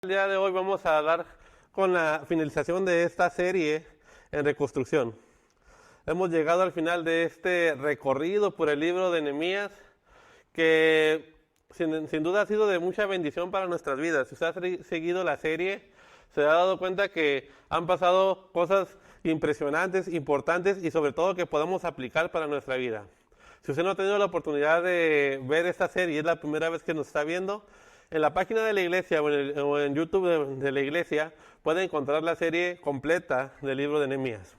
el día de hoy vamos a dar con la finalización de esta serie en reconstrucción. Hemos llegado al final de este recorrido por el libro de Nehemías, que sin duda ha sido de mucha bendición para nuestras vidas. Si usted ha seguido la serie, se ha dado cuenta que han pasado cosas impresionantes, importantes y sobre todo que podemos aplicar para nuestra vida. Si usted no ha tenido la oportunidad de ver esta serie, es la primera vez que nos está viendo, en la página de la iglesia o en YouTube de la iglesia puede encontrar la serie completa del libro de Nehemías.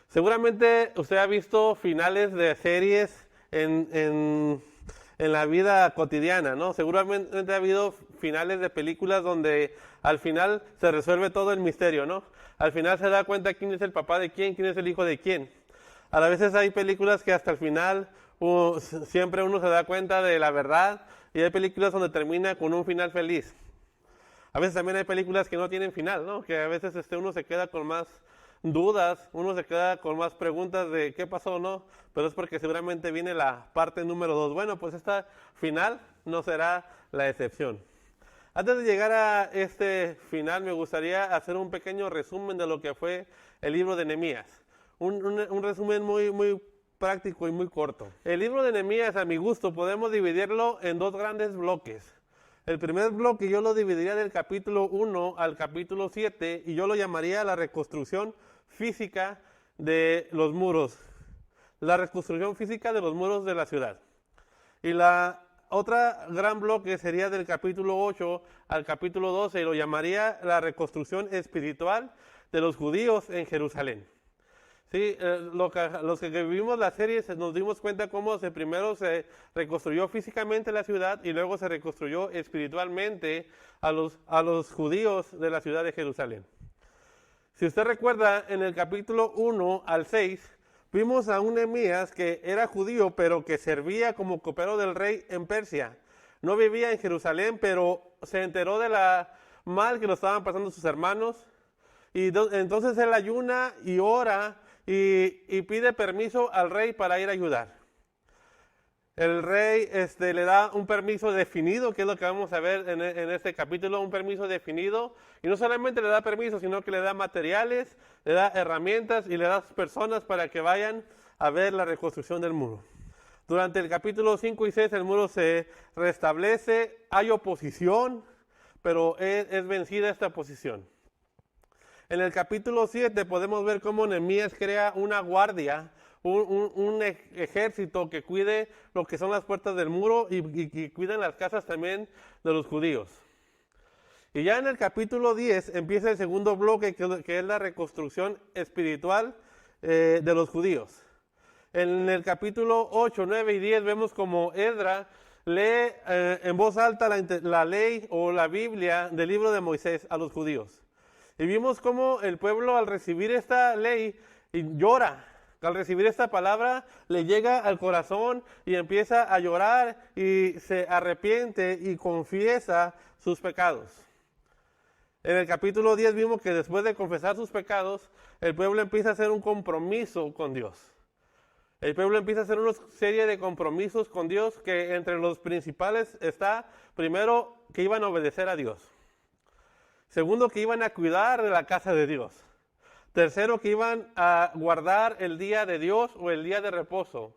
Seguramente usted ha visto finales de series en la vida cotidiana, ¿no? Seguramente ha habido finales de películas donde al final se resuelve todo el misterio, ¿no? Al final se da cuenta quién es el papá de quién es el hijo de quién. A veces hay películas que hasta el final siempre uno se da cuenta de la verdad, y hay películas donde termina con un final feliz. A veces también hay películas que no tienen final, ¿no? Que a veces uno se queda con más dudas, uno se queda con más preguntas de qué pasó o no, pero es porque seguramente viene la parte número 2. Bueno, pues esta final no será la excepción. Antes de llegar a este final, me gustaría hacer un pequeño resumen de lo que fue el libro de Nehemías. Un resumen muy práctico y muy corto. El libro de Nehemías, a mi gusto, podemos dividirlo en dos grandes bloques. El primer bloque yo lo dividiría del capítulo 1 al capítulo 7 y yo lo llamaría la reconstrucción física de los muros. La reconstrucción física de los muros de la ciudad. Y la otra gran bloque sería del capítulo 8 al capítulo 12 y lo llamaría la reconstrucción espiritual de los judíos en Jerusalén. Sí, los que vivimos la serie nos dimos cuenta cómo primero se reconstruyó físicamente la ciudad y luego se reconstruyó espiritualmente a los judíos de la ciudad de Jerusalén. Si usted recuerda, en el capítulo 1 al 6, vimos a un Nehemías que era judío, pero que servía como copero del rey en Persia. No vivía en Jerusalén, pero se enteró de la mal que lo estaban pasando sus hermanos. Y entonces él ayuna y ora y pide permiso al rey para ir a ayudar. El rey le da un permiso definido, que es lo que vamos a ver en este capítulo, un permiso definido. Y no solamente le da permiso, sino que le da materiales, le da herramientas y le da personas para que vayan a ver la reconstrucción del muro. Durante el capítulo 5 y 6 el muro se restablece, hay oposición, pero es vencida esta oposición. En el capítulo 7 podemos ver cómo Nehemías crea una guardia, un ejército que cuide lo que son las puertas del muro y que cuiden las casas también de los judíos. Y ya en el capítulo 10 empieza el segundo bloque, que es la reconstrucción espiritual de los judíos. En el capítulo 8, 9 y 10 vemos como Esdras lee en voz alta la ley o la Biblia del libro de Moisés a los judíos. Y vimos cómo el pueblo al recibir esta ley llora. Al recibir esta palabra le llega al corazón y empieza a llorar y se arrepiente y confiesa sus pecados. En el capítulo 10 vimos que después de confesar sus pecados, el pueblo empieza a hacer un compromiso con Dios. El pueblo empieza a hacer una serie de compromisos con Dios, que entre los principales está, primero, que iban a obedecer a Dios. Segundo, que iban a cuidar de la casa de Dios. Tercero, que iban a guardar el día de Dios o el día de reposo.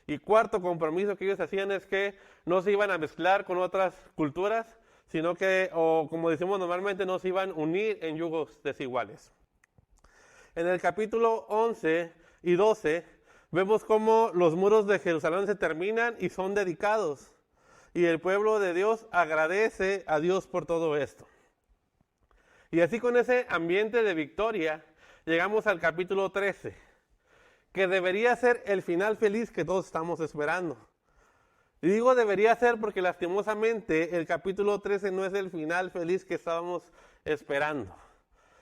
Y cuarto compromiso que ellos hacían es que no se iban a mezclar con otras culturas, sino que, o como decimos normalmente, no se iban a unir en yugos desiguales. En el capítulo 11 y 12 vemos cómo los muros de Jerusalén se terminan y son dedicados. Y el pueblo de Dios agradece a Dios por todo esto. Y así, con ese ambiente de victoria, llegamos al capítulo 13, que debería ser el final feliz que todos estamos esperando. Y digo debería ser porque lastimosamente el capítulo 13 no es el final feliz que estábamos esperando,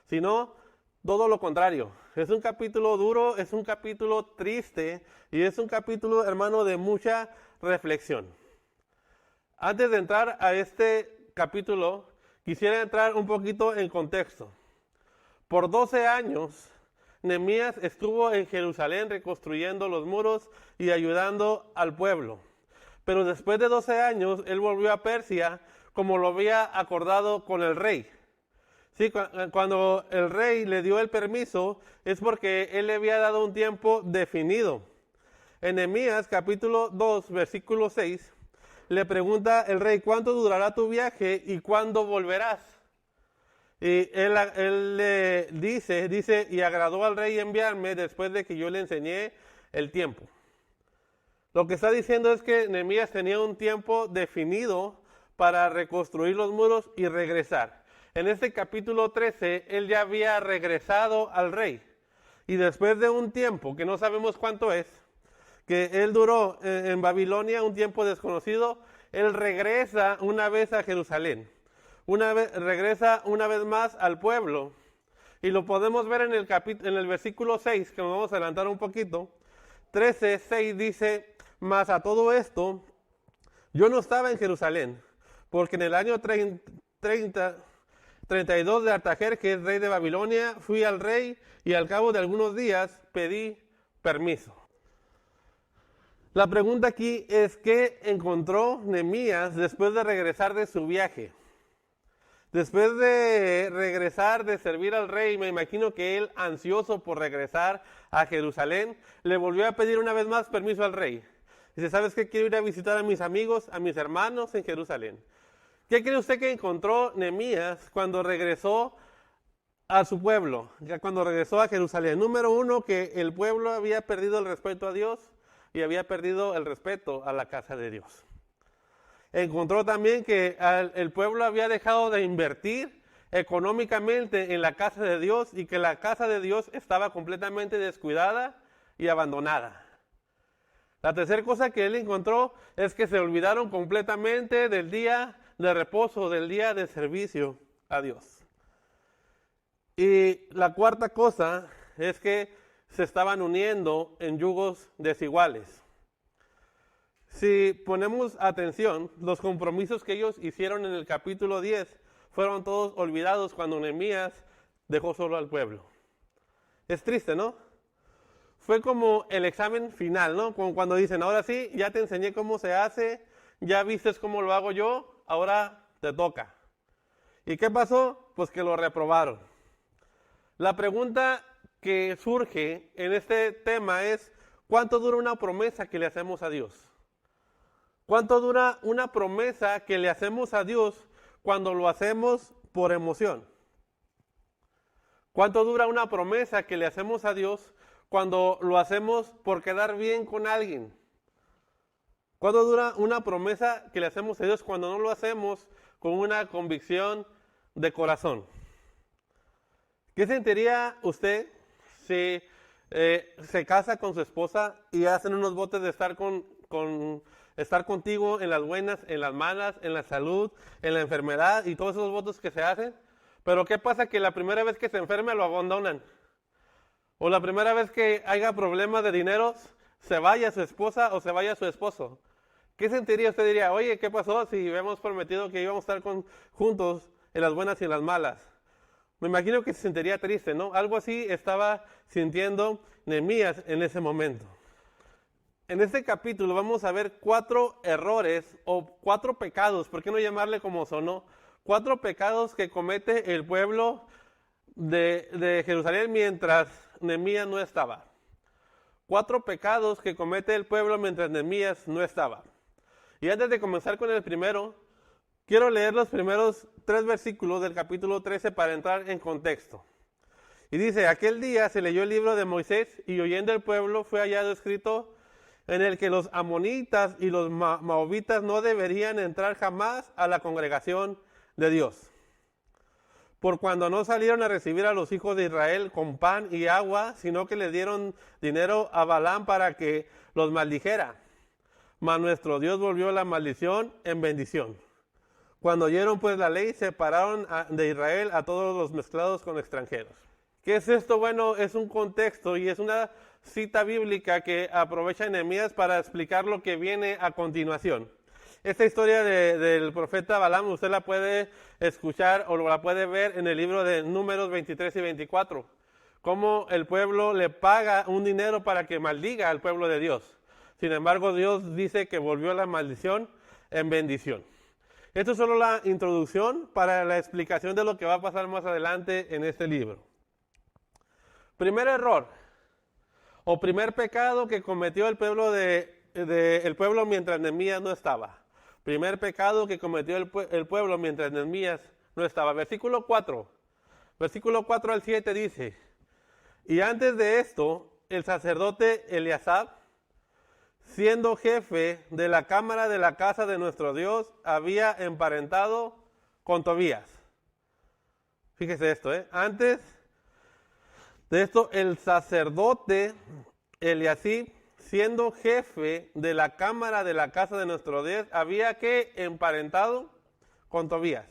sino todo lo contrario. Es un capítulo duro, es un capítulo triste y es un capítulo, hermano, de mucha reflexión. Antes de entrar a este capítulo, quisiera entrar un poquito en contexto. Por 12 años, Nehemías estuvo en Jerusalén reconstruyendo los muros y ayudando al pueblo. Pero después de 12 años, él volvió a Persia como lo había acordado con el rey. Sí, cuando el rey le dio el permiso es porque él le había dado un tiempo definido. En Nehemías capítulo 2, versículo 6, le pregunta el rey, ¿cuánto durará tu viaje y cuándo volverás? Y él le dice, y agradó al rey enviarme después de que yo le enseñé el tiempo. Lo que está diciendo es que Nehemías tenía un tiempo definido para reconstruir los muros y regresar. En este capítulo 13, él ya había regresado al rey. Y después de un tiempo, que no sabemos cuánto es, que él duró en Babilonia un tiempo desconocido, él regresa una vez a Jerusalén. Regresa una vez más al pueblo. Y lo podemos ver en el versículo 6, que nos vamos a adelantar un poquito. 13:6 dice, mas a todo esto, yo no estaba en Jerusalén, porque en el año 32 de Artajerjes, rey de Babilonia, fui al rey y al cabo de algunos días pedí permiso. La pregunta aquí es, ¿qué encontró Nehemías después de regresar de su viaje? Después de regresar de servir al rey, me imagino que él, ansioso por regresar a Jerusalén, le volvió a pedir una vez más permiso al rey. Dice, ¿sabes qué? Quiero ir a visitar a mis amigos, a mis hermanos en Jerusalén. ¿Qué cree usted que encontró Nehemías cuando regresó a su pueblo? Ya cuando regresó a Jerusalén. Número uno, que el pueblo había perdido el respeto a Dios y había perdido el respeto a la casa de Dios. Encontró también que el pueblo había dejado de invertir económicamente en la casa de Dios y que la casa de Dios estaba completamente descuidada y abandonada. La tercera cosa que él encontró es que se olvidaron completamente del día de reposo, del día de servicio a Dios. Y la cuarta cosa es que se estaban uniendo en yugos desiguales. Si ponemos atención, los compromisos que ellos hicieron en el capítulo 10 fueron todos olvidados cuando Nehemías dejó solo al pueblo. Es triste, ¿no? Fue como el examen final, ¿no? Como cuando dicen, ahora sí, ya te enseñé cómo se hace, ya vistes cómo lo hago yo, ahora te toca. ¿Y qué pasó? Pues que lo reprobaron. La pregunta que surge en este tema es, ¿cuánto dura una promesa que le hacemos a Dios? ¿Cuánto dura una promesa que le hacemos a Dios cuando lo hacemos por emoción? ¿Cuánto dura una promesa que le hacemos a Dios cuando lo hacemos por quedar bien con alguien? ¿Cuánto dura una promesa que le hacemos a Dios cuando no lo hacemos con una convicción de corazón? ¿Qué sentiría usted si se casa con su esposa y hacen unos votos de estar estar contigo en las buenas, en las malas, en la salud, en la enfermedad y todos esos votos que se hacen? Pero ¿qué pasa? Que la primera vez que se enferma lo abandonan. O la primera vez que haya problemas de dinero, se vaya su esposa o se vaya su esposo. ¿Qué sentiría? Usted diría, oye, ¿qué pasó si habíamos prometido que íbamos a estar juntos en las buenas y en las malas? Me imagino que se sentiría triste, ¿no? Algo así estaba sintiendo Nehemías en ese momento. En este capítulo vamos a ver 4 errores o 4 pecados, ¿por qué no llamarle como sonó? 4 pecados que comete el pueblo de Jerusalén mientras Nehemías no estaba. 4 pecados que comete el pueblo mientras Nehemías no estaba. Y antes de comenzar con el primero, quiero leer los primeros 3 versículos del capítulo 13 para entrar en contexto. Y dice, aquel día se leyó el libro de Moisés y oyendo el pueblo fue hallado escrito en el que los amonitas y los moabitas no deberían entrar jamás a la congregación de Dios. Por cuando no salieron a recibir a los hijos de Israel con pan y agua, sino que le dieron dinero a Balaam para que los maldijera. Mas nuestro Dios volvió la maldición en bendición. Cuando oyeron pues la ley, separaron de Israel a todos los mezclados con extranjeros. ¿Qué es esto? Bueno, es un contexto y es una cita bíblica que aprovecha Nehemías para explicar lo que viene a continuación. Esta historia del profeta Balaam usted la puede escuchar o la puede ver en el libro de Números 23 y 24. Cómo el pueblo le paga un dinero para que maldiga al pueblo de Dios. Sin embargo, Dios dice que volvió la maldición en bendición. Esto es solo la introducción para la explicación de lo que va a pasar más adelante en este libro. Primer error, o primer pecado que cometió el pueblo, el pueblo mientras Nehemías no estaba. Primer pecado que cometió el pueblo mientras Nehemías no estaba. Versículo 4 al 7 dice: y antes de esto, el sacerdote Eliasab, siendo jefe de la cámara de la casa de nuestro Dios, había emparentado con Tobías. Fíjese esto, Antes de esto, el sacerdote Eliasib, siendo jefe de la cámara de la casa de nuestro Dios, había que emparentado con Tobías.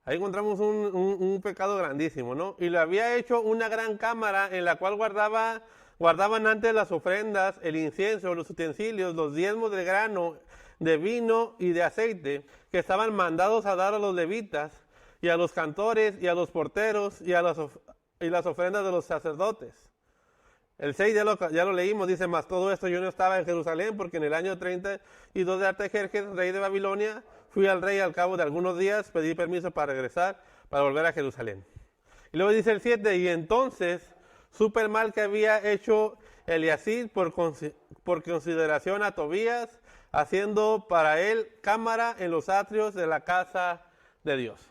Ahí encontramos un pecado grandísimo, ¿no? Y le había hecho una gran cámara en la cual guardaban antes las ofrendas, el incienso, los utensilios, los diezmos de grano, de vino y de aceite, que estaban mandados a dar a los levitas, y a los cantores, y a los porteros, y las ofrendas de los sacerdotes. El 6 ya lo leímos, dice: mas todo esto yo no estaba en Jerusalén, porque en el año 32 de Artajerjes, rey de Babilonia, fui al rey al cabo de algunos días, pedí permiso para regresar, para volver a Jerusalén. Y luego dice el 7, y entonces supe el mal que había hecho Eliasib por consideración a Tobías, haciendo para él cámara en los atrios de la casa de Dios.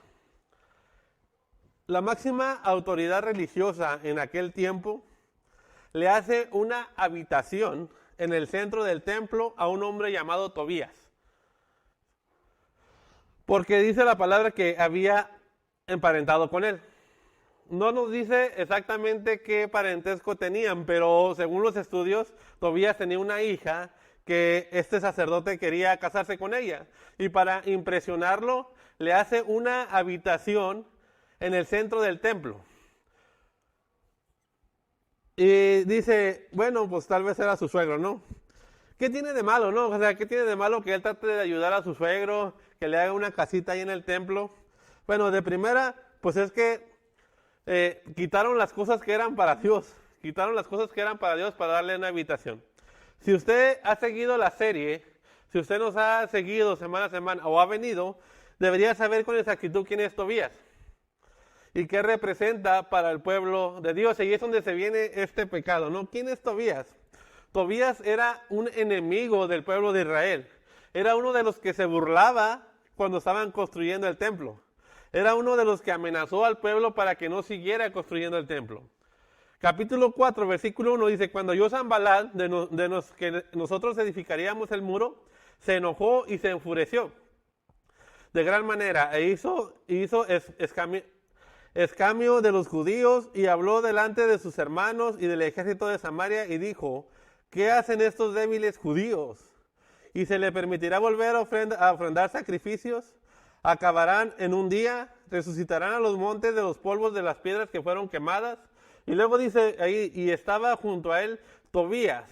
La máxima autoridad religiosa en aquel tiempo le hace una habitación en el centro del templo a un hombre llamado Tobías. Porque dice la palabra que había emparentado con él. No nos dice exactamente qué parentesco tenían, pero según los estudios, Tobías tenía una hija que este sacerdote quería casarse con ella. Y para impresionarlo, le hace una habitación en el centro del templo. Y dice, bueno, pues tal vez era su suegro, ¿no? ¿Qué tiene de malo, no? O sea, ¿qué tiene de malo que él trate de ayudar a su suegro, que le haga una casita ahí en el templo? Bueno, de primera, pues es que quitaron las cosas que eran para Dios. Quitaron las cosas que eran para Dios para darle una habitación. Si usted ha seguido la serie, si usted nos ha seguido semana a semana o ha venido, debería saber con exactitud quién es Tobías y qué representa para el pueblo de Dios. Y es donde se viene este pecado, ¿no? ¿Quién es Tobías? Tobías era un enemigo del pueblo de Israel. Era uno de los que se burlaba cuando estaban construyendo el templo. Era uno de los que amenazó al pueblo para que no siguiera construyendo el templo. Capítulo 4, versículo 1 dice: cuando oyó Sanballat que nosotros edificaríamos el muro, se enojó y se enfureció de gran manera e hizo escamio de los judíos y habló delante de sus hermanos y del ejército de Samaria y dijo: ¿qué hacen estos débiles judíos? ¿Y se le permitirá volver a ofrendar sacrificios? ¿Acabarán en un día? ¿Resucitarán a los montes de los polvos de las piedras que fueron quemadas? Y luego dice ahí: y estaba junto a él Tobías,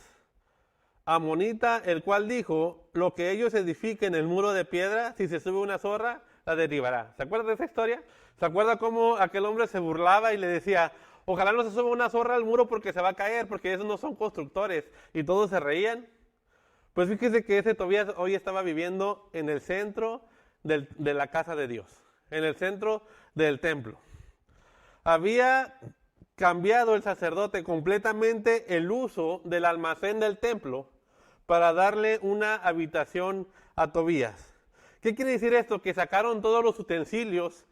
amonita, el cual dijo: lo que ellos edifiquen el muro de piedra, si se sube una zorra, la derribará. ¿Se acuerda de esa historia? ¿Se acuerda cómo aquel hombre se burlaba y le decía: ojalá no se suba una zorra al muro porque se va a caer, porque esos no son constructores? Y todos se reían. Pues fíjese que ese Tobías hoy estaba viviendo en el centro de la casa de Dios, en el centro del templo. Había cambiado el sacerdote completamente el uso del almacén del templo para darle una habitación a Tobías. ¿Qué quiere decir esto? Que sacaron todos los utensilios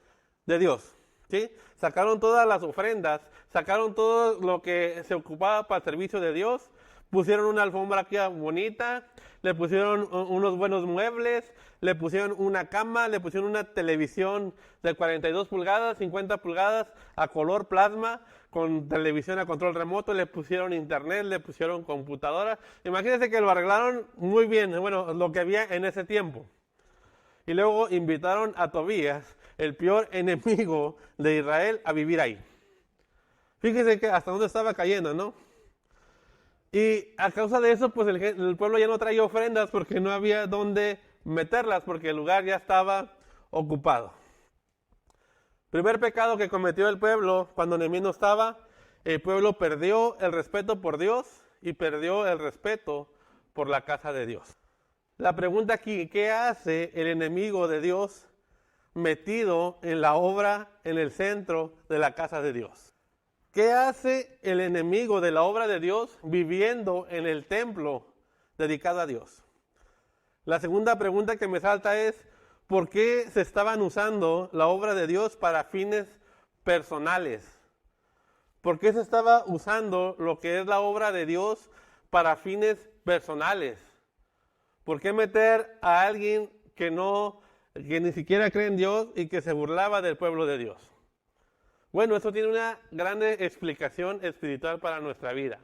de Dios, ¿sí? Sacaron todas las ofrendas, sacaron todo lo que se ocupaba para el servicio de Dios, pusieron una alfombra aquí bonita, le pusieron unos buenos muebles, le pusieron una cama, le pusieron una televisión de 42 pulgadas, 50 pulgadas a color plasma, con televisión a control remoto, le pusieron internet, le pusieron computadora. Imagínense que lo arreglaron muy bien, bueno, lo que había en ese tiempo. Y luego invitaron a Tobías, el peor enemigo de Israel, a vivir ahí. Fíjense que hasta dónde estaba cayendo, ¿no? Y a causa de eso, pues el pueblo ya no traía ofrendas porque no había dónde meterlas, porque el lugar ya estaba ocupado. Primer pecado que cometió el pueblo cuando Nehemías no estaba: el pueblo perdió el respeto por Dios y perdió el respeto por la casa de Dios. La pregunta aquí, ¿qué hace el enemigo de Dios metido en la obra, en el centro de la casa de Dios? ¿Qué hace el enemigo de la obra de Dios viviendo en el templo dedicado a Dios? La segunda pregunta que me salta es, ¿por qué se estaban usando la obra de Dios para fines personales? ¿Por qué se estaba usando lo que es la obra de Dios para fines personales? ¿Por qué meter a alguien que ni siquiera cree en Dios y que se burlaba del pueblo de Dios? Bueno, eso tiene una gran explicación espiritual para nuestra vida.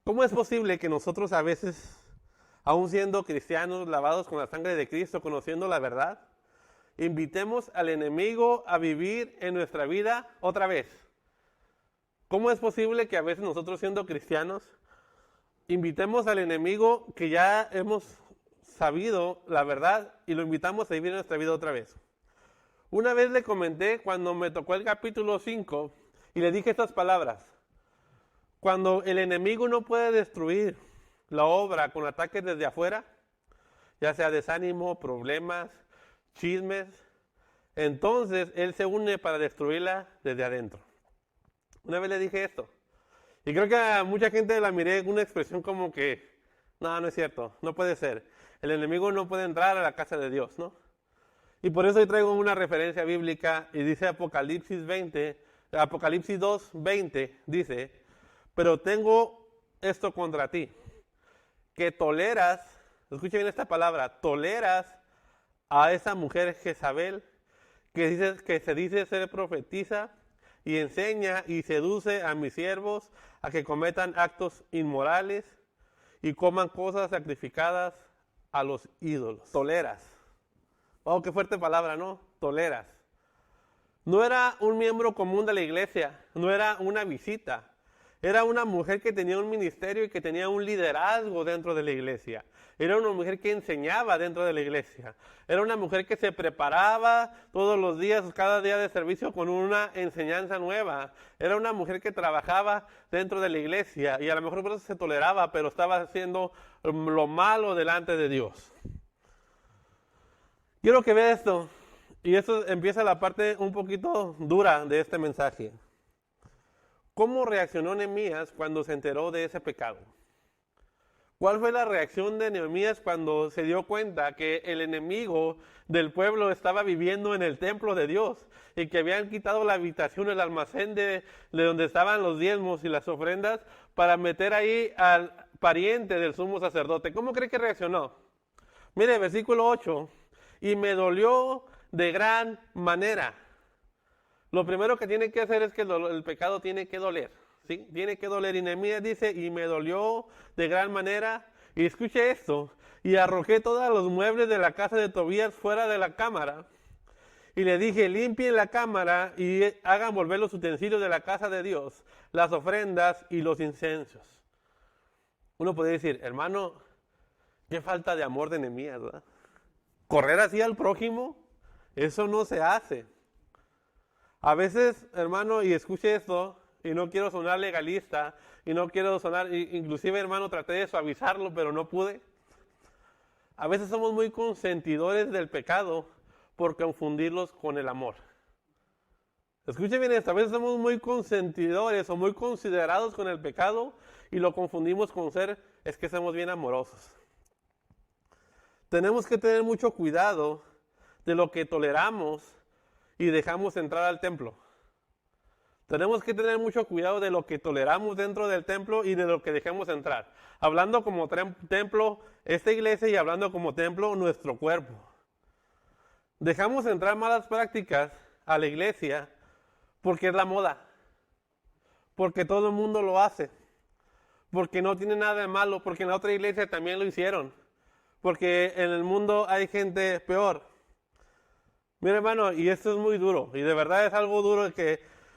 ¿Cómo es posible que nosotros a veces, aún siendo cristianos, lavados con la sangre de Cristo, conociendo la verdad, invitemos al enemigo a vivir en nuestra vida otra vez? ¿Cómo es posible que a veces nosotros, siendo cristianos, invitemos al enemigo que ya hemos sabido la verdad y lo invitamos a vivir en nuestra vida otra vez? Una vez le comenté cuando me tocó el capítulo 5 y le dije estas palabras. Cuando el enemigo no puede destruir la obra con ataques desde afuera, ya sea desánimo, problemas, chismes, entonces él se une para destruirla desde adentro. Una vez le dije esto. Y creo que a mucha gente la miré con una expresión como que, no es cierto, no puede ser. El enemigo no puede entrar a la casa de Dios, ¿no? Y por eso hoy traigo una referencia bíblica y dice Apocalipsis 2:20, dice, pero tengo esto contra ti, que toleras, escuchen bien esta palabra, toleras a esa mujer Jezabel, que se dice ser profetisa y enseña y seduce a mis siervos a que cometan actos inmorales y coman cosas sacrificadas a los ídolos. Toleras. Oh, qué fuerte palabra, ¿no? Toleras. No era un miembro común de la iglesia, no era una visita. Era una mujer que tenía un ministerio y que tenía un liderazgo dentro de la iglesia. Era una mujer que enseñaba dentro de la iglesia. Era una mujer que se preparaba todos los días, cada día de servicio con una enseñanza nueva. Era una mujer que trabajaba dentro de la iglesia y a lo mejor por eso se toleraba, pero estaba haciendo lo malo delante de Dios. Quiero que vea esto, y esto empieza la parte un poquito dura de este mensaje. ¿Cómo reaccionó Nehemías cuando se enteró de ese pecado? ¿Cuál fue la reacción de Nehemías cuando se dio cuenta que el enemigo del pueblo estaba viviendo en el templo de Dios y que habían quitado la habitación, el almacén de donde estaban los diezmos y las ofrendas para meter ahí al pariente del sumo sacerdote? ¿Cómo cree que reaccionó? Mire, versículo 8. Y me dolió de gran manera. Lo primero que tiene que hacer es que el pecado tiene que doler, ¿sí? Tiene que doler. Y Nehemías dice, y me dolió de gran manera. Y escuche esto, y arrojé todos los muebles de la casa de Tobías fuera de la cámara. Y le dije, limpien la cámara y hagan volver los utensilios de la casa de Dios, las ofrendas y los incensos. Uno puede decir, hermano, qué falta de amor de Nehemías, ¿verdad? Correr así al prójimo, eso no se hace. A veces, hermano, y escuche esto, y no quiero sonar legalista, y no quiero sonar, inclusive, hermano, traté de suavizarlo, pero no pude. A veces somos muy consentidores del pecado por confundirlos con el amor. Escuche bien esto, a veces somos muy consentidores o muy considerados con el pecado y lo confundimos con es que somos bien amorosos. Tenemos que tener mucho cuidado de lo que toleramos y dejamos entrar al templo. Tenemos que tener mucho cuidado de lo que toleramos dentro del templo y de lo que dejamos entrar. Hablando como templo esta iglesia y hablando como templo nuestro cuerpo. Dejamos entrar malas prácticas a la iglesia porque es la moda. Porque todo el mundo lo hace. Porque no tiene nada de malo. Porque en la otra iglesia también lo hicieron. Porque en el mundo hay gente peor. Mira, hermano, y esto es muy duro, y de verdad es algo duro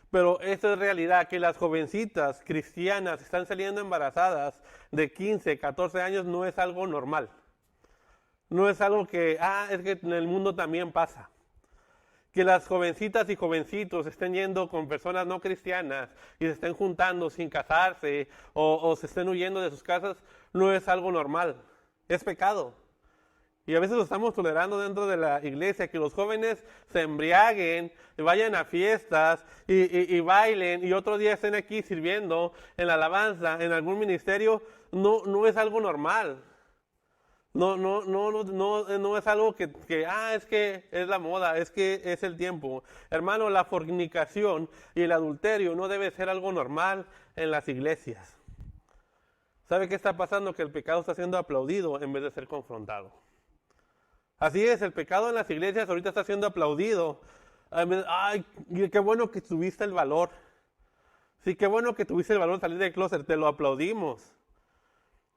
pero esto es realidad, que las jovencitas cristianas están saliendo embarazadas de 15, 14 años, no es algo normal. No es algo que, es que en el mundo también pasa. Que las jovencitas y jovencitos estén yendo con personas no cristianas y se estén juntando sin casarse o se estén huyendo de sus casas, no es algo normal. Es pecado. Y a veces lo estamos tolerando dentro de la iglesia, que los jóvenes se embriaguen, vayan a fiestas y bailen, y otro día estén aquí sirviendo en la alabanza, en algún ministerio. No es algo normal. No es algo es que es la moda, es que es el tiempo. Hermano, la fornicación y el adulterio no debe ser algo normal en las iglesias. ¿Sabe qué está pasando? Que el pecado está siendo aplaudido en vez de ser confrontado. Así es, el pecado en las iglesias ahorita está siendo aplaudido. Ay, qué bueno que tuviste el valor. Sí, qué bueno que tuviste el valor de salir del closet, te lo aplaudimos.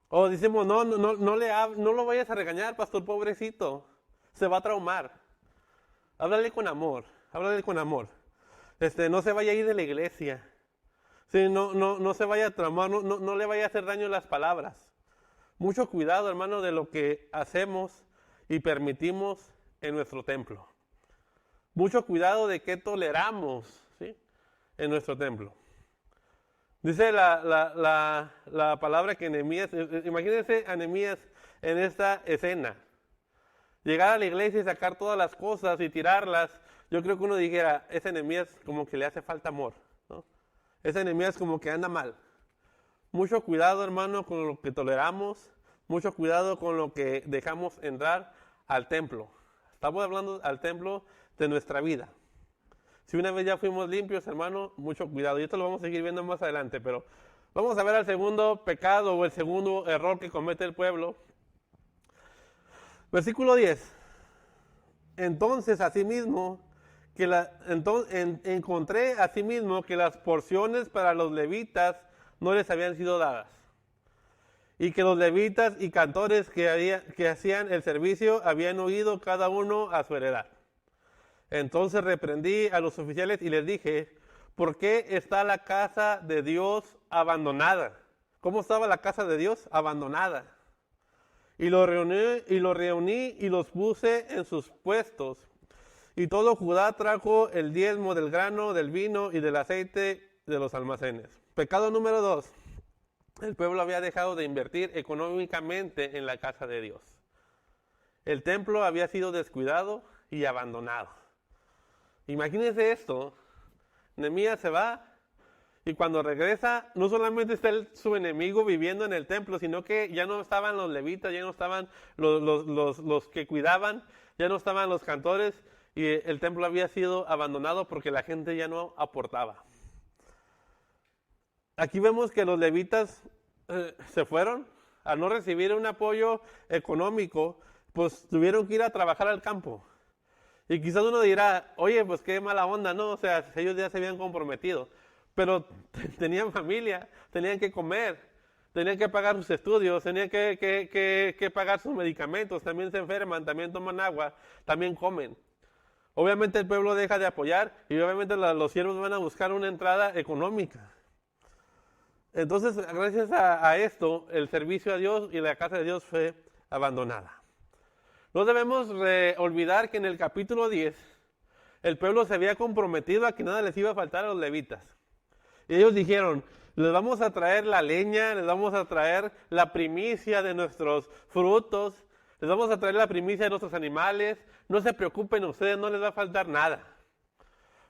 O decimos, no lo vayas a regañar, pastor, pobrecito. Se va a traumar. Háblale con amor, háblale con amor. No se vaya a ir de la iglesia. Sí, no se vaya a traumar, no le vaya a hacer daño las palabras. Mucho cuidado, hermano, de lo que hacemos y permitimos en nuestro templo. Mucho cuidado de qué toleramos, ¿sí?, en nuestro templo. Dice la palabra que Nehemías, imagínense a Nehemías en esta escena. Llegar a la iglesia y sacar todas las cosas y tirarlas. Yo creo que uno dijera, ese Nehemías como que le hace falta amor, ¿no? Ese Nehemías como que anda mal. Mucho cuidado, hermano, con lo que toleramos. Mucho cuidado con lo que dejamos entrar al templo. Estamos hablando al templo de nuestra vida. Si una vez ya fuimos limpios, hermano, mucho cuidado. Y esto lo vamos a seguir viendo más adelante, pero vamos a ver al segundo pecado o el segundo error que comete el pueblo. Versículo 10. Entonces, asimismo, encontré asimismo que las porciones para los levitas no les habían sido dadas. Y que los levitas y cantores que hacían el servicio habían huido cada uno a su heredad. Entonces reprendí a los oficiales y les dije, ¿por qué está la casa de Dios abandonada? ¿Cómo estaba la casa de Dios? Abandonada. Y los reuní y los puse en sus puestos. Y todo Judá trajo el diezmo del grano, del vino y del aceite de los almacenes. Pecado número 2. El pueblo había dejado de invertir económicamente en la casa de Dios. El templo había sido descuidado y abandonado. Imagínense esto. Nehemías se va y cuando regresa, no solamente está su enemigo viviendo en el templo, sino que ya no estaban los levitas, ya no estaban los que cuidaban, ya no estaban los cantores, y el templo había sido abandonado porque la gente ya no aportaba. Aquí vemos que los levitas se fueron a no recibir un apoyo económico, pues tuvieron que ir a trabajar al campo. Y quizás uno dirá, oye, pues qué mala onda, ¿no? O sea, ellos ya se habían comprometido. Pero tenían familia, tenían que comer, tenían que pagar sus estudios, tenían que pagar sus medicamentos, también se enferman, también toman agua, también comen. Obviamente el pueblo deja de apoyar y obviamente los siervos van a buscar una entrada económica. Entonces, gracias a esto, el servicio a Dios y la casa de Dios fue abandonada. No debemos olvidar que en el capítulo 10, el pueblo se había comprometido a que nada les iba a faltar a los levitas. Y ellos dijeron, les vamos a traer la leña, les vamos a traer la primicia de nuestros frutos, les vamos a traer la primicia de nuestros animales, no se preocupen ustedes, no les va a faltar nada.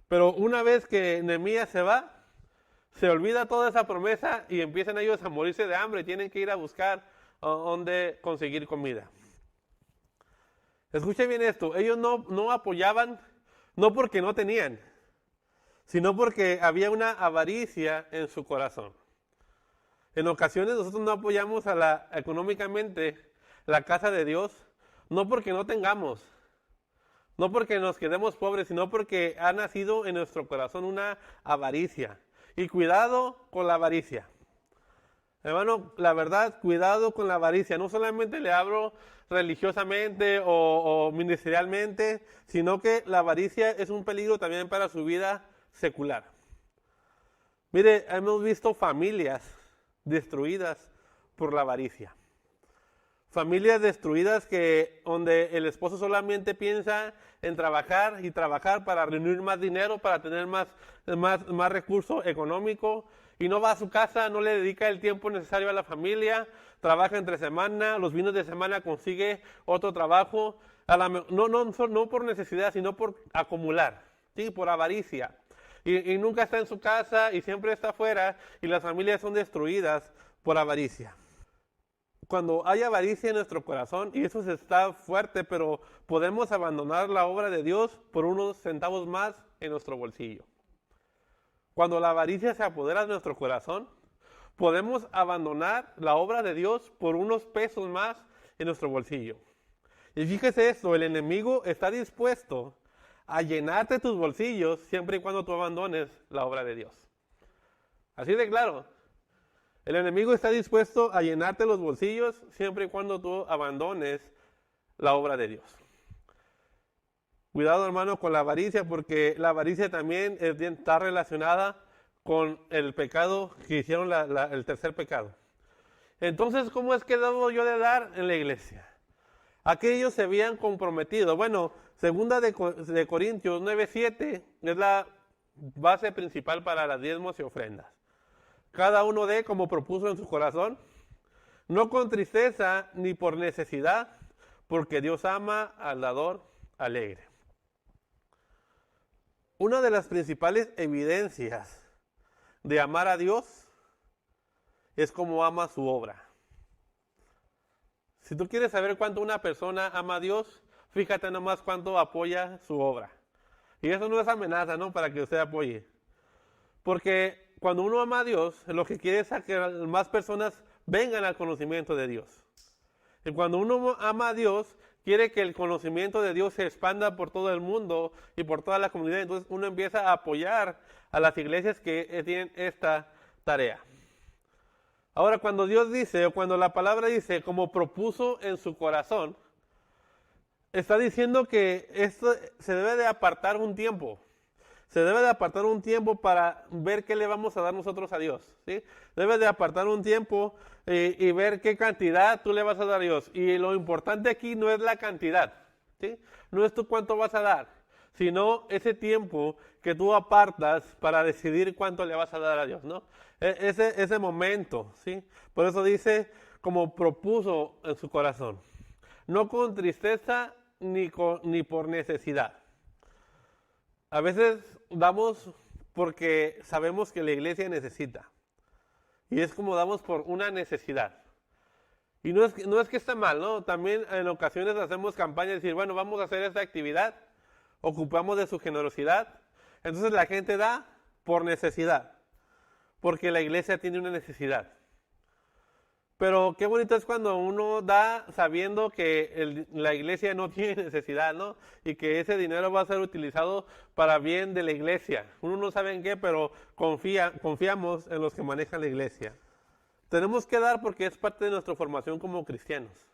Pero una vez que Nehemías se va, se olvida toda esa promesa y empiezan ellos a morirse de hambre, tienen que ir a buscar dónde conseguir comida. Escuchen bien esto, ellos no apoyaban, no porque no tenían, sino porque había una avaricia en su corazón. En ocasiones nosotros no apoyamos económicamente la casa de Dios, no porque no tengamos, no porque nos quedemos pobres, sino porque ha nacido en nuestro corazón una avaricia. Y cuidado con la avaricia. Hermano, la verdad, cuidado con la avaricia. No solamente le hablo religiosamente o ministerialmente, sino que la avaricia es un peligro también para su vida secular. Mire, hemos visto familias destruidas por la avaricia. Familias destruidas donde el esposo solamente piensa en trabajar y trabajar para reunir más dinero, para tener más recurso económico, y no va a su casa, no le dedica el tiempo necesario a la familia, trabaja entre semana, los fines de semana consigue otro trabajo, no por necesidad, sino por acumular, ¿sí? Por avaricia. Y nunca está en su casa y siempre está afuera, y las familias son destruidas por avaricia. Cuando hay avaricia en nuestro corazón, y eso está fuerte, pero podemos abandonar la obra de Dios por unos centavos más en nuestro bolsillo. Cuando la avaricia se apodera de nuestro corazón, podemos abandonar la obra de Dios por unos pesos más en nuestro bolsillo. Y fíjese esto, el enemigo está dispuesto a llenarte tus bolsillos siempre y cuando tú abandones la obra de Dios. Así de claro. El enemigo está dispuesto a llenarte los bolsillos siempre y cuando tú abandones la obra de Dios. Cuidado, hermano, con la avaricia, porque la avaricia también está relacionada con el pecado que hicieron, el tercer pecado. Entonces, ¿cómo es que debo yo de dar en la iglesia? Aquellos se habían comprometido. Bueno, segunda de Corintios 9:7 es la base principal para las diezmos y ofrendas. Cada uno dé como propuso en su corazón, no con tristeza ni por necesidad, porque Dios ama al dador alegre. Una de las principales evidencias de amar a Dios es cómo ama su obra. Si tú quieres saber cuánto una persona ama a Dios, fíjate nomás cuánto apoya su obra. Y eso no es amenaza, ¿no? Para que usted apoye. Porque cuando uno ama a Dios, lo que quiere es que más personas vengan al conocimiento de Dios. Y cuando uno ama a Dios, quiere que el conocimiento de Dios se expanda por todo el mundo y por toda la comunidad. Entonces uno empieza a apoyar a las iglesias que tienen esta tarea. Ahora, cuando Dios dice, o cuando la palabra dice, como propuso en su corazón, está diciendo que esto se debe de apartar un tiempo. Se debe de apartar un tiempo para ver qué le vamos a dar nosotros a Dios, ¿sí? Debe de apartar un tiempo y ver qué cantidad tú le vas a dar a Dios. Y lo importante aquí no es la cantidad, ¿sí? No es tú cuánto vas a dar, sino ese tiempo que tú apartas para decidir cuánto le vas a dar a Dios, ¿no? Ese momento, ¿sí? Por eso dice, como propuso en su corazón, no con tristeza ni por necesidad. A veces damos porque sabemos que la iglesia necesita. Y es como damos por una necesidad. Y no es que esté mal, ¿no? También en ocasiones hacemos campañas de decir, bueno, vamos a hacer esta actividad, ocupamos de su generosidad. Entonces la gente da por necesidad, porque la iglesia tiene una necesidad. Pero qué bonito es cuando uno da sabiendo que la iglesia no tiene necesidad, ¿no? Y que ese dinero va a ser utilizado para bien de la iglesia. Uno no sabe en qué, pero confiamos en los que manejan la iglesia. Tenemos que dar porque es parte de nuestra formación como cristianos.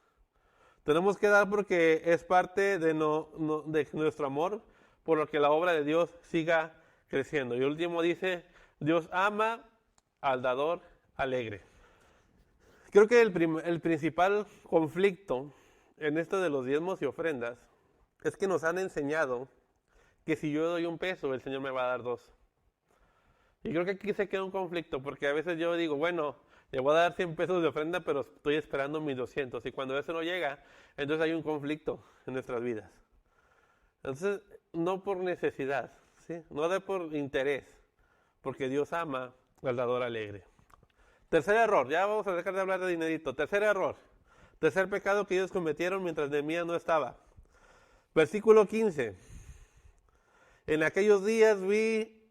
Tenemos que dar porque es parte de nuestro amor por lo que la obra de Dios siga creciendo. Y último dice, Dios ama al dador alegre. Creo que el principal conflicto en esto de los diezmos y ofrendas es que nos han enseñado que si yo doy $1, el Señor me va a dar 2. Y creo que aquí se queda un conflicto, porque a veces yo digo, bueno, le voy a dar $100 de ofrenda, pero estoy esperando mis 200. Y cuando eso no llega, entonces hay un conflicto en nuestras vidas. Entonces, no por necesidad, ¿sí? No de por interés, porque Dios ama al dador alegre. Tercer error, ya vamos a dejar de hablar de dinerito. Tercer error, tercer pecado que ellos cometieron mientras Nehemías no estaba. Versículo 15. En aquellos días vi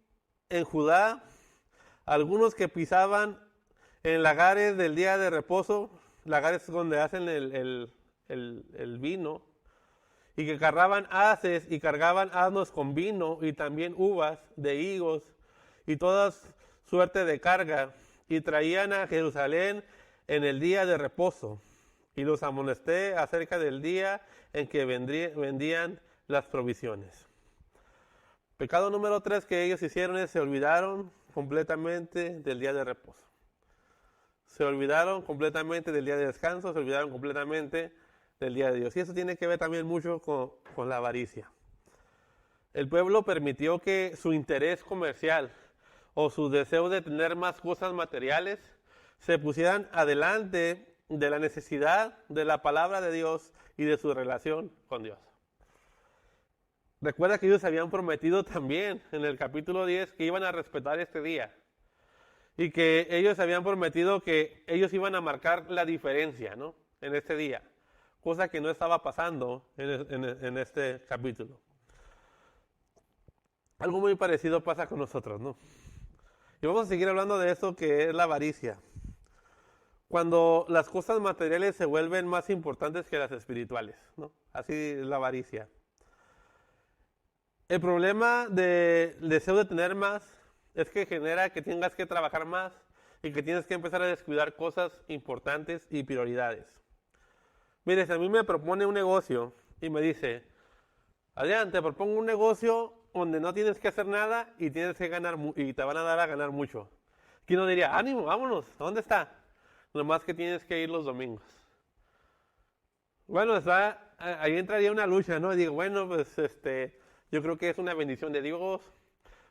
en Judá algunos que pisaban en lagares del día de reposo, lagares donde hacen el vino, y que cargaban haces y cargaban asnos con vino y también uvas de higos y toda suerte de carga, y traían a Jerusalén en el día de reposo. Y los amonesté acerca del día en que vendían las provisiones. Pecado número 3 que ellos hicieron es se olvidaron completamente del día de reposo. Se olvidaron completamente del día de descanso, se olvidaron completamente del día de Dios. Y eso tiene que ver también mucho con la avaricia. El pueblo permitió que su interés comercial o su deseo de tener más cosas materiales se pusieran adelante de la necesidad de la palabra de Dios y de su relación con Dios. Recuerda que ellos habían prometido también en el capítulo 10 que iban a respetar este día y que ellos habían prometido que ellos iban a marcar la diferencia, ¿no?, en este día, cosa que no estaba pasando en este capítulo. Algo muy parecido pasa con nosotros, ¿no? Y vamos a seguir hablando de eso que es la avaricia. Cuando las cosas materiales se vuelven más importantes que las espirituales, ¿no? Así es la avaricia. El problema del deseo de tener más es que genera que tengas que trabajar más y que tienes que empezar a descuidar cosas importantes y prioridades. Mire, si a mí me propone un negocio y me dice, Adrián, te propongo un negocio donde no tienes que hacer nada y tienes que ganar y te van a dar a ganar mucho. ¿Quién no diría, ánimo, vámonos, ¿dónde está? Nomás que tienes que ir los domingos. Bueno, ahí entraría una lucha, ¿no? Digo, bueno, pues yo creo que es una bendición de Dios,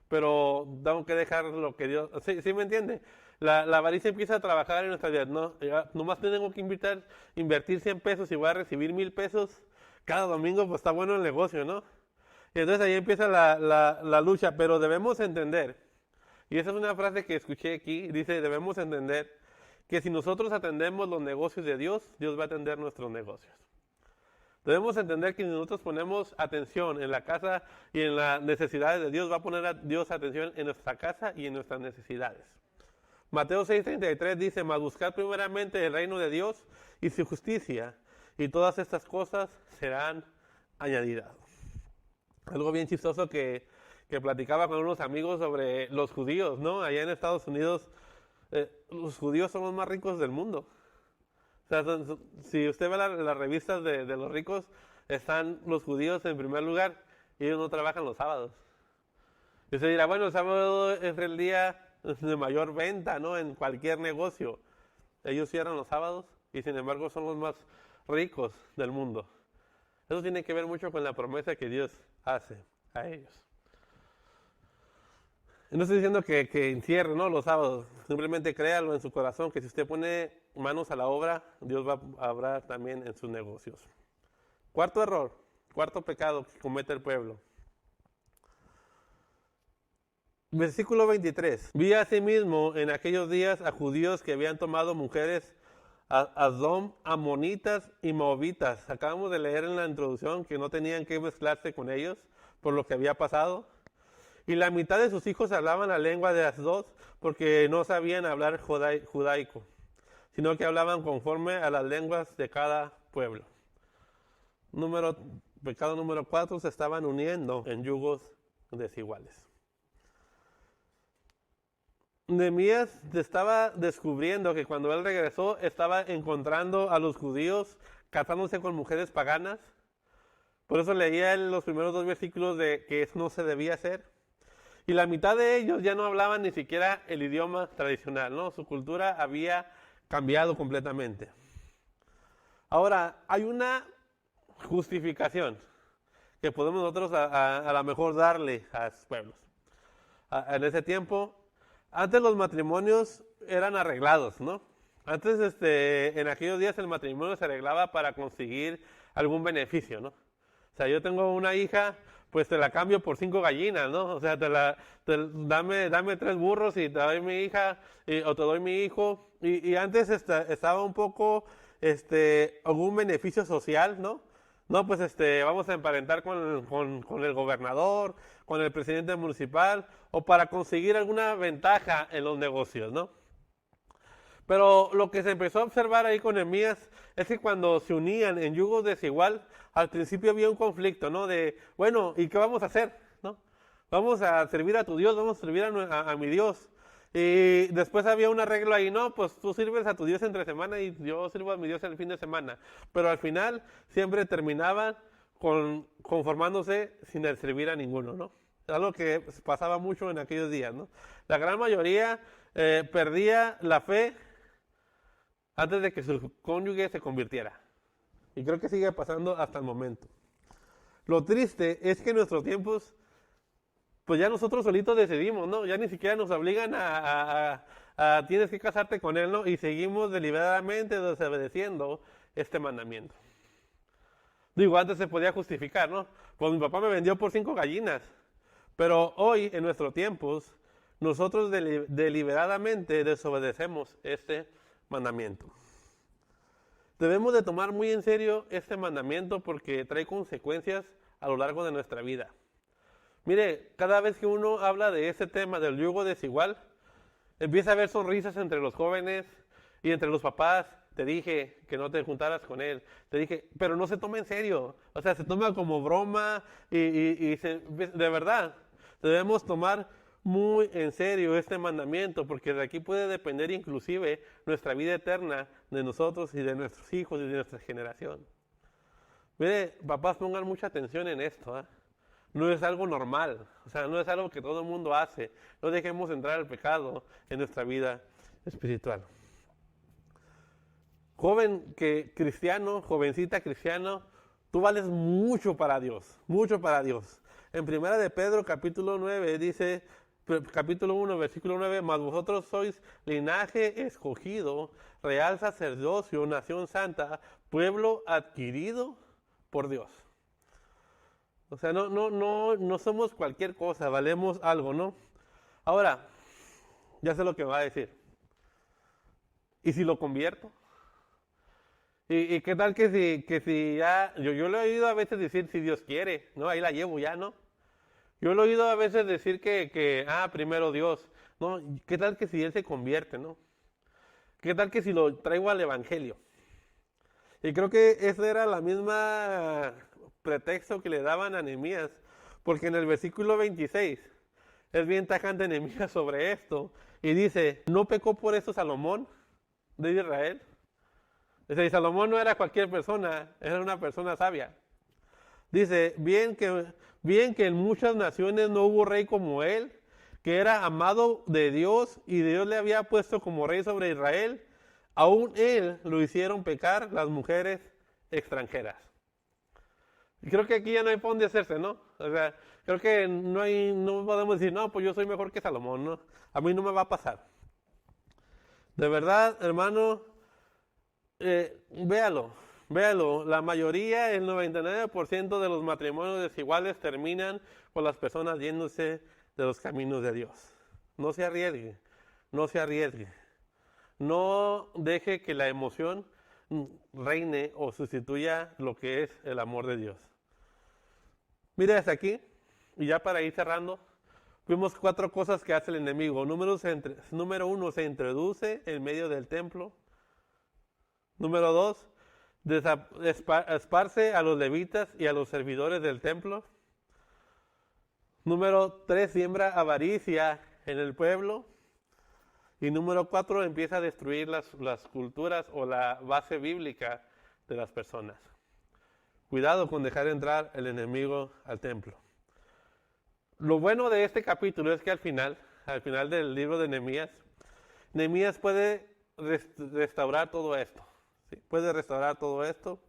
pero tengo que dejar lo que Dios... ¿Sí me entiende? La avaricia empieza a trabajar en nuestra vida, ¿no? Nomás tengo que invertir 100 pesos y voy a recibir 1,000 pesos cada domingo, pues está bueno el negocio, ¿no? Y entonces ahí empieza la lucha, pero debemos entender, y esa es una frase que escuché aquí, dice, debemos entender que si nosotros atendemos los negocios de Dios, Dios va a atender nuestros negocios. Debemos entender que si nosotros ponemos atención en la casa y en las necesidades de Dios, va a poner a Dios atención en nuestra casa y en nuestras necesidades. Mateo 6:33 dice, mas buscad primeramente el reino de Dios y su justicia, y todas estas cosas serán añadidas. Algo bien chistoso que platicaba con unos amigos sobre los judíos, ¿no? Allá en Estados Unidos, los judíos son los más ricos del mundo. O sea, si usted ve las revistas de los ricos, están los judíos en primer lugar y ellos no trabajan los sábados. Y usted dirá, bueno, el sábado es el día de mayor venta, ¿no?, en cualquier negocio. Ellos cierran los sábados y sin embargo son los más ricos del mundo. Eso tiene que ver mucho con la promesa que Dios hace a ellos. No estoy diciendo que encierre, ¿no?, los sábados. Simplemente créalo en su corazón que si usted pone manos a la obra, Dios va a obrar también en sus negocios. Cuarto error, cuarto pecado que comete el pueblo. Versículo 23. Vi asimismo en aquellos días a judíos que habían tomado mujeres Adom, amonitas y moabitas. Acabamos de leer en la introducción que no tenían que mezclarse con ellos por lo que había pasado. Y la mitad de sus hijos hablaban la lengua de las dos porque no sabían hablar judaico, sino que hablaban conforme a las lenguas de cada pueblo. Pecado número 4, se estaban uniendo en yugos desiguales. Nehemías estaba descubriendo que cuando él regresó estaba encontrando a los judíos casándose con mujeres paganas. Por eso leía en los primeros 2 versículos de que eso no se debía hacer. Y la mitad de ellos ya no hablaban ni siquiera el idioma tradicional, ¿no? Su cultura había cambiado completamente. Ahora, hay una justificación que podemos nosotros a lo mejor darle a esos pueblos. En ese tiempo, antes los matrimonios eran arreglados, ¿no? Antes, en aquellos días el matrimonio se arreglaba para conseguir algún beneficio, ¿no? O sea, yo tengo una hija, pues te la cambio por 5 gallinas, ¿no? O sea, dame 3 burros y te doy mi hija, o te doy mi hijo. Y antes estaba un poco, algún beneficio social, ¿no? No, pues vamos a emparentar con el gobernador, con el presidente municipal, o para conseguir alguna ventaja en los negocios, ¿no? Pero lo que se empezó a observar ahí con Nehemías es que cuando se unían en yugos desigual, al principio había un conflicto, ¿no? De, bueno, ¿y qué vamos a hacer? ¿No? Vamos a servir a tu Dios, vamos a servir a mi Dios. Y después había un arreglo ahí, no, pues tú sirves a tu Dios entre semana y yo sirvo a mi Dios el fin de semana. Pero al final siempre terminaban conformándose sin el servir a ninguno, ¿no? Es algo que pasaba mucho en aquellos días, ¿no? La gran mayoría perdía la fe antes de que su cónyuge se convirtiera. Y creo que sigue pasando hasta el momento. Lo triste es que en nuestros tiempos, pues ya nosotros solitos decidimos, ¿no? Ya ni siquiera nos obligan a tienes que casarte con él, ¿no? Y seguimos deliberadamente desobedeciendo este mandamiento. Digo, antes se podía justificar, ¿no? Pues mi papá me vendió por 5 gallinas. Pero hoy, en nuestros tiempos, nosotros deliberadamente desobedecemos este mandamiento. Debemos de tomar muy en serio este mandamiento porque trae consecuencias a lo largo de nuestra vida. Mire, cada vez que uno habla de este tema del yugo desigual, empieza a haber sonrisas entre los jóvenes y entre los papás. Te dije que no te juntaras con él. Te dije, pero no se toma en serio. O sea, se toma como broma de verdad. Debemos tomar muy en serio este mandamiento porque de aquí puede depender inclusive nuestra vida eterna de nosotros y de nuestros hijos y de nuestra generación. Mire, papás, pongan mucha atención en esto, ¿eh? No es algo normal, o sea, no es algo que todo el mundo hace. No dejemos entrar el pecado en nuestra vida espiritual. Joven cristiano, jovencita cristiano, tú vales mucho para Dios, mucho para Dios. En Primera de Pedro, capítulo 9, dice, capítulo 1, versículo 9, mas vosotros sois linaje escogido, real sacerdocio, nación santa, pueblo adquirido por Dios. O sea, no somos cualquier cosa, valemos algo, ¿no? Ahora, ya sé lo que va a decir. ¿Y si lo convierto? ¿Y qué tal que si ya, yo lo he oído a veces decir si Dios quiere, ¿no? Ahí la llevo ya, ¿no? Yo lo he oído a veces decir primero Dios, ¿no? ¿Qué tal que si Él se convierte, ¿no? ¿Qué tal que si lo traigo al Evangelio? Y creo que ese era la misma pretexto que le daban a Nehemías, porque en el versículo 26 es bien tajante Nehemías sobre esto, y dice, ¿no pecó por eso Salomón de Israel? Dice, y Salomón no era cualquier persona, era una persona sabia. Dice, bien que en muchas naciones no hubo rey como él, que era amado de Dios y Dios le había puesto como rey sobre Israel, aún él lo hicieron pecar las mujeres extranjeras. Y creo que aquí ya no hay por dónde hacerse, ¿no? O sea, creo que no podemos decir, no, pues yo soy mejor que Salomón, ¿no? A mí no me va a pasar. De verdad, hermano, véalo, la mayoría, el 99% de los matrimonios desiguales terminan con las personas yéndose de los caminos de Dios. No se arriesgue, no se arriesgue. No deje que la emoción reine o sustituya lo que es el amor de Dios. Mire hasta aquí, y ya para ir cerrando, vimos 4 cosas que hace el enemigo. Número 1, se introduce en medio del templo. Número 2, esparce a los levitas y a los servidores del templo. Número 3, siembra avaricia en el pueblo. Y número 4, empieza a destruir las culturas o la base bíblica de las personas. Cuidado con dejar entrar el enemigo al templo. Lo bueno de este capítulo es que al final del libro de Nehemías puede restaurar todo esto. ¿Sí? Puede restaurar todo esto.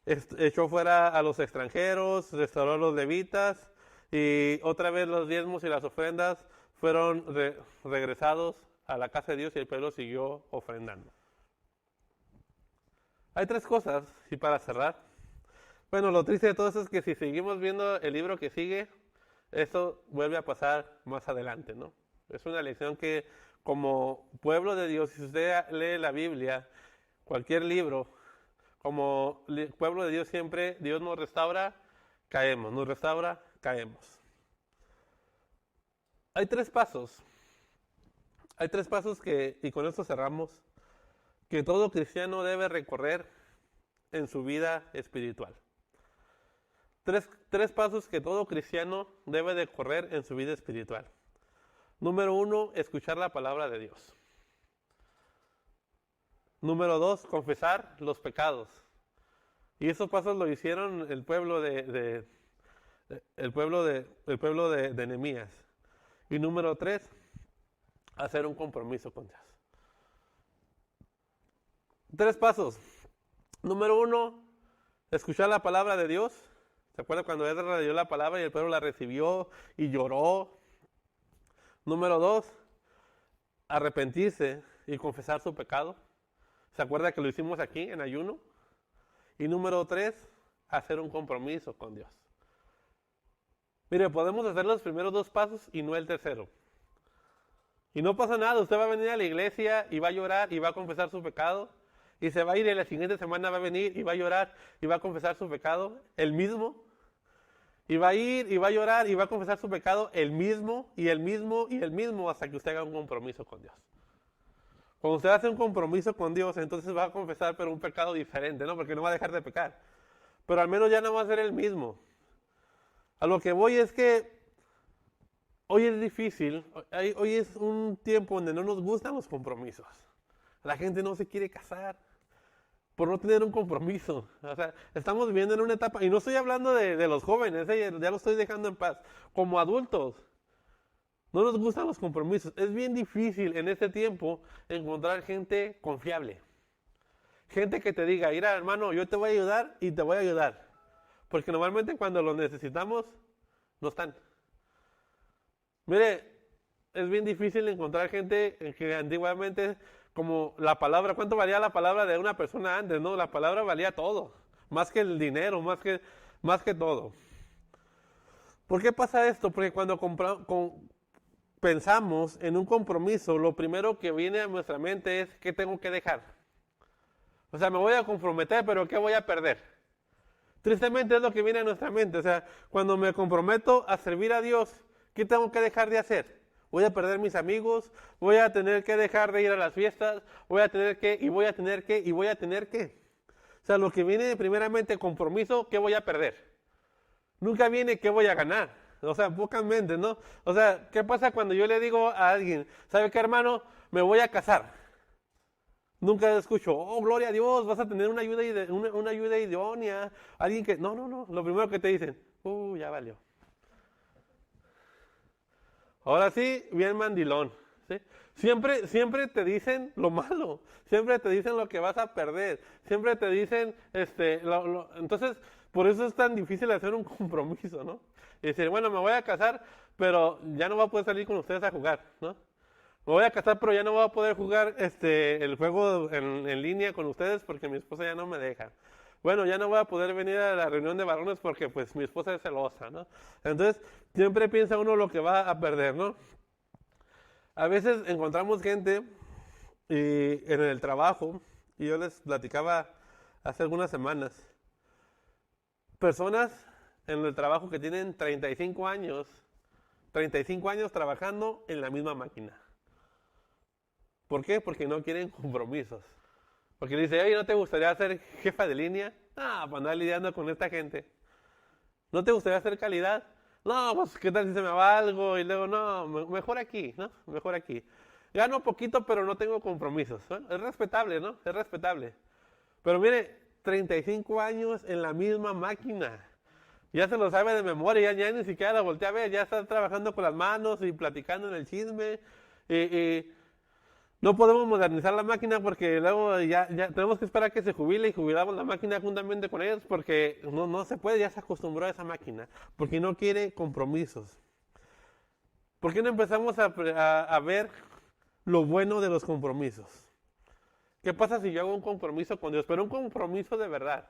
Echó fuera a los extranjeros, restauró a los levitas y otra vez los diezmos y las ofrendas fueron regresados a la casa de Dios y el pueblo siguió ofrendando. Hay 3 cosas, y para cerrar. Bueno, lo triste de todo eso es que si seguimos viendo el libro que sigue, esto vuelve a pasar más adelante, ¿no? Es una lección que como pueblo de Dios, si usted lee la Biblia, cualquier libro, como pueblo de Dios siempre, Dios nos restaura, caemos, nos restaura, caemos. Hay 3 pasos. Hay 3 pasos y con esto cerramos, que todo cristiano debe recorrer en su vida espiritual. 3 pasos que todo cristiano debe de correr en su vida espiritual. Número 1, escuchar la palabra de Dios. Número 2, confesar los pecados. Y esos pasos lo hicieron el pueblo de Nehemías. Y número 3, hacer un compromiso con Dios. 3 pasos. Número 1, escuchar la palabra de Dios. ¿Se acuerda cuando Ezra leyó la palabra y el pueblo la recibió y lloró? Número 2, arrepentirse y confesar su pecado. ¿Se acuerda que lo hicimos aquí en ayuno? Y número 3, hacer un compromiso con Dios. Mire, podemos hacer los primeros 2 pasos y no el tercero. Y no pasa nada, usted va a venir a la iglesia y va a llorar y va a confesar su pecado. Y se va a ir y la siguiente semana va a venir y va a llorar y va a confesar su pecado, el mismo. Y va a ir y va a llorar y va a confesar su pecado, el mismo y el mismo y el mismo, hasta que usted haga un compromiso con Dios. Cuando usted hace un compromiso con Dios, entonces va a confesar, pero un pecado diferente, ¿no? Porque no va a dejar de pecar. Pero al menos ya no va a ser el mismo. A lo que voy es que hoy es difícil, hoy es un tiempo donde no nos gustan los compromisos. La gente no se quiere casar por no tener un compromiso. O sea, estamos viviendo en una etapa, y no estoy hablando de los jóvenes, ya lo estoy dejando en paz. Como adultos, no nos gustan los compromisos. Es bien difícil en este tiempo encontrar gente confiable. Gente que te diga, mira hermano, yo te voy a ayudar y te voy a ayudar. Porque normalmente cuando los necesitamos, no están. Mire, es bien difícil encontrar gente que antiguamente, como la palabra, ¿cuánto valía la palabra de una persona antes? No, la palabra valía todo. Más que el dinero, más que todo. ¿Por qué pasa esto? Porque cuando pensamos en un compromiso, lo primero que viene a nuestra mente es, ¿qué tengo que dejar? O sea, me voy a comprometer, pero ¿qué voy a perder? Tristemente es lo que viene a nuestra mente. O sea, cuando me comprometo a servir a Dios, ¿qué tengo que dejar de hacer? Voy a perder mis amigos, voy a tener que dejar de ir a las fiestas, voy a tener que. O sea, lo que viene primeramente compromiso, ¿qué voy a perder? Nunca viene qué voy a ganar. O sea, pocas mentes, ¿no? O sea, ¿qué pasa cuando yo le digo a alguien, ¿sabe qué, hermano? Me voy a casar. Nunca escucho, oh, gloria a Dios, vas a tener una ayuda idónea. Alguien que, no, lo primero que te dicen, ya valió. Ahora sí, bien mandilón. ¿Sí? Siempre te dicen lo malo, siempre te dicen lo que vas a perder, siempre te dicen, entonces, por eso es tan difícil hacer un compromiso, ¿no? Y decir, bueno, me voy a casar, pero ya no voy a poder salir con ustedes a jugar, ¿no? Me voy a casar, pero ya no voy a poder jugar el juego en línea con ustedes porque mi esposa ya no me deja. Bueno, ya no voy a poder venir a la reunión de varones porque pues mi esposa es celosa, ¿no? Entonces, siempre piensa uno lo que va a perder, ¿no? A veces encontramos gente en el trabajo, y yo les platicaba hace algunas semanas, personas en el trabajo que tienen 35 años trabajando en la misma máquina. ¿Por qué? Porque no quieren compromisos. Porque le dice, oye, ¿no te gustaría ser jefa de línea? No, para andar lidiando con esta gente. ¿No te gustaría hacer calidad? No, pues ¿qué tal si se me va algo? Y luego, no, mejor aquí, ¿no? Mejor aquí. Gano poquito, pero no tengo compromisos. Bueno, es respetable, ¿no? Es respetable. Pero mire, 35 años en la misma máquina. Ya se lo sabe de memoria, ya ni siquiera la voltea a ver, ya está trabajando con las manos y platicando en el chisme. No podemos modernizar la máquina porque luego ya tenemos que esperar a que se jubile y jubilamos la máquina juntamente con ellos porque no se puede, ya se acostumbró a esa máquina, porque no quiere compromisos. ¿Por qué no empezamos a ver lo bueno de los compromisos? ¿Qué pasa si yo hago un compromiso con Dios? Pero un compromiso de verdad.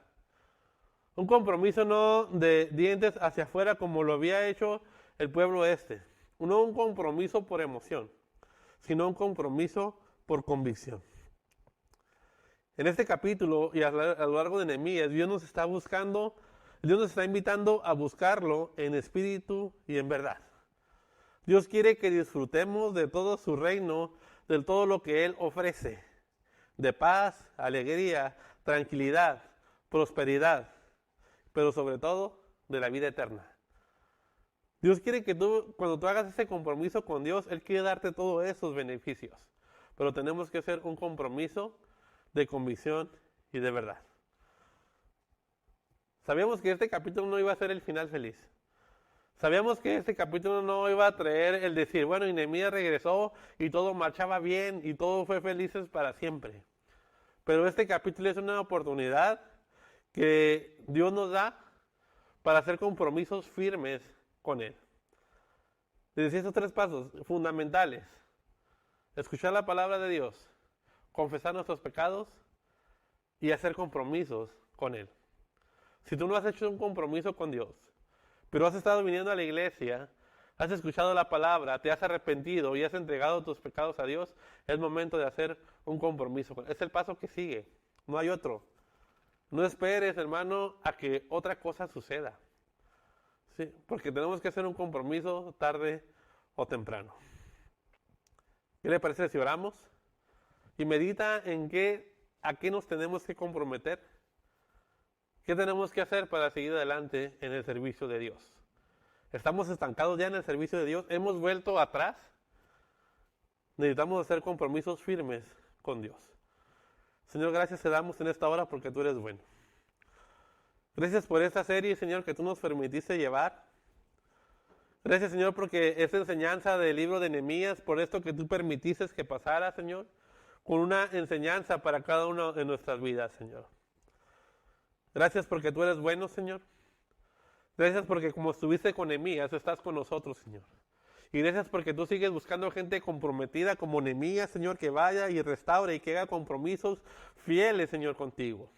Un compromiso no de dientes hacia afuera como lo había hecho el pueblo este. No un compromiso por emoción, sino un compromiso por convicción. En este capítulo y a lo largo de Nehemías, Dios nos está invitando a buscarlo en espíritu y en verdad. Dios quiere que disfrutemos de todo su reino, de todo lo que Él ofrece, de paz, alegría, tranquilidad, prosperidad, pero sobre todo de la vida eterna. Dios quiere que cuando tú hagas ese compromiso con Dios, Él quiere darte todos esos beneficios. Pero tenemos que hacer un compromiso de convicción y de verdad. Sabíamos que este capítulo no iba a ser el final feliz. Sabíamos que este capítulo no iba a traer el decir, bueno, y Nehemías regresó y todo marchaba bien y todo fue felices para siempre. Pero este capítulo es una oportunidad que Dios nos da para hacer compromisos firmes con Él. Les decía estos 3 pasos fundamentales: escuchar la palabra de Dios, confesar nuestros pecados y hacer compromisos con Él. Si tú no has hecho un compromiso con Dios, pero has estado viniendo a la iglesia, has escuchado la palabra, te has arrepentido y has entregado tus pecados a Dios, es momento de hacer un compromiso con Él. Es el paso que sigue, no hay otro. No esperes, hermano, a que otra cosa suceda. ¿Sí? Porque tenemos que hacer un compromiso tarde o temprano. ¿Qué le parece si oramos? Y medita en a qué nos tenemos que comprometer. ¿Qué tenemos que hacer para seguir adelante en el servicio de Dios? ¿Estamos estancados ya en el servicio de Dios? ¿Hemos vuelto atrás? Necesitamos hacer compromisos firmes con Dios. Señor, gracias te damos en esta hora porque tú eres bueno. Gracias por esta serie, Señor, que tú nos permitiste llevar. Gracias, Señor, porque esta enseñanza del libro de Nehemías, por esto que tú permitiste que pasara, Señor, con una enseñanza para cada uno de nuestras vidas, Señor. Gracias porque tú eres bueno, Señor. Gracias porque como estuviste con Nehemías, estás con nosotros, Señor. Y gracias porque tú sigues buscando gente comprometida como Nehemías, Señor, que vaya y restaure y que haga compromisos fieles, Señor, contigo.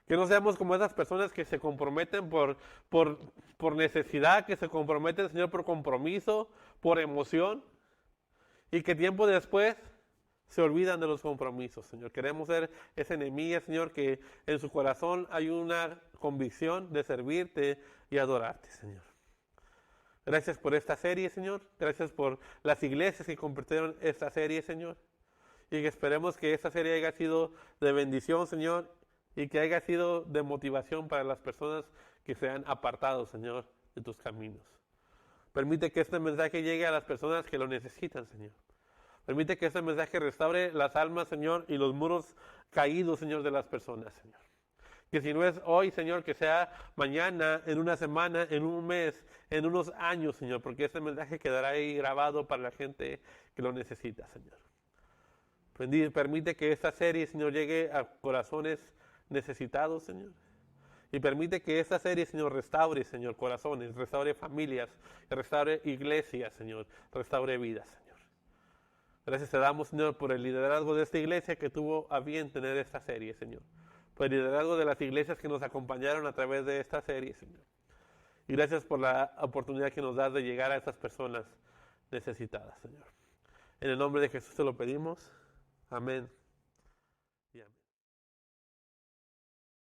Que no seamos como esas personas que se comprometen por necesidad, que se comprometen, Señor, por compromiso, por emoción, y que tiempo después se olvidan de los compromisos, Señor. Queremos ser ese Nehemías, Señor, que en su corazón hay una convicción de servirte y adorarte, Señor. Gracias por esta serie, Señor. Gracias por las iglesias que compartieron esta serie, Señor. Y que esperemos que esta serie haya sido de bendición, Señor, y que haya sido de motivación para las personas que se han apartado, Señor, de tus caminos. Permite que este mensaje llegue a las personas que lo necesitan, Señor. Permite que este mensaje restaure las almas, Señor, y los muros caídos, Señor, de las personas, Señor. Que si no es hoy, Señor, que sea mañana, en una semana, en un mes, en unos años, Señor, porque este mensaje quedará ahí grabado para la gente que lo necesita, Señor. Permite que esta serie, Señor, llegue a corazones necesitados, Señor. Y permite que esta serie, Señor, restaure, Señor, corazones, restaure familias, restaure iglesias, Señor, restaure vidas, Señor. Gracias te damos, Señor, por el liderazgo de esta iglesia que tuvo a bien tener esta serie, Señor. Por el liderazgo de las iglesias que nos acompañaron a través de esta serie, Señor. Y gracias por la oportunidad que nos das de llegar a estas personas necesitadas, Señor. En el nombre de Jesús te lo pedimos. Amén.